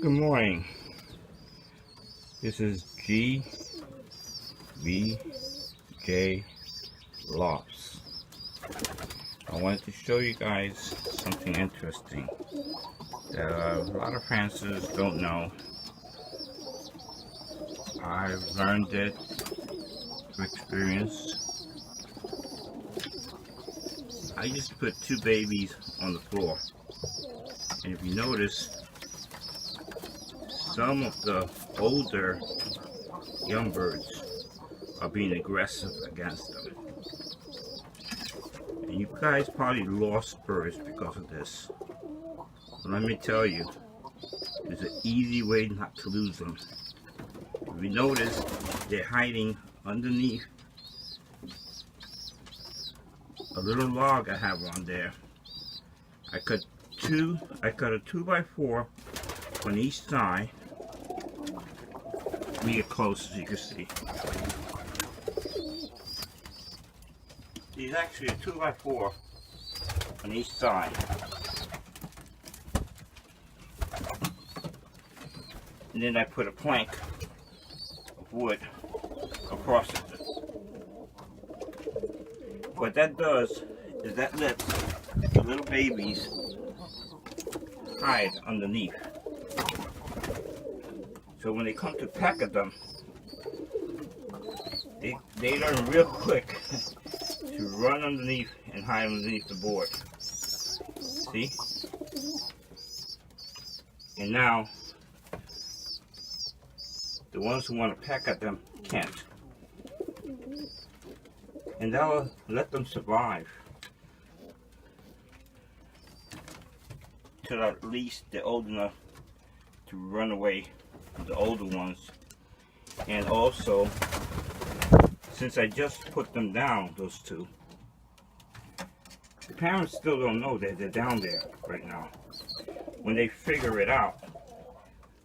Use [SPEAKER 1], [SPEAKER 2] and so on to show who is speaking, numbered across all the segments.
[SPEAKER 1] Good morning. This is GVJ Lofts. I wanted to show you guys something interesting that a lot of fanciers don't know. I've learned it through experience. I just put two babies on the floor, and if you notice, some of the older young birds are being aggressive against them. And you guys probably lost birds because of this. But let me tell you, there's an easy way not to lose them. If you notice, they're hiding underneath a little log I have on there. I cut a 2x4 on each side. We get close, as you can see. These actually a 2x4 on each side. And then I put a plank of wood across it. What that does is that lets the little babies hide underneath. So when they come to peck at them, they learn real quick to run underneath and hide underneath the board. See? And now, the ones who want to peck at them can't. And that will let them survive till at least they're old enough to run away from the older ones. And also, since I just put them down, those two, the parents still don't know that they're down there right now. When they figure it out,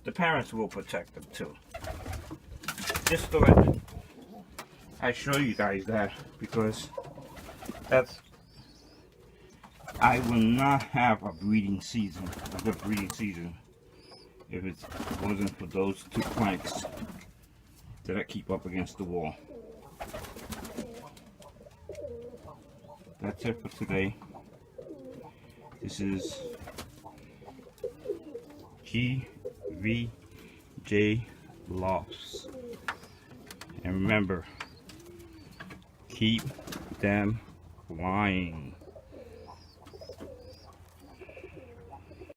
[SPEAKER 1] the parents will protect them too. Just thought I show you guys that, because I will not have a good breeding season, if it wasn't for those two planks that I keep up against the wall. That's it for today. This is GVJ Lofts. And remember, keep them flying.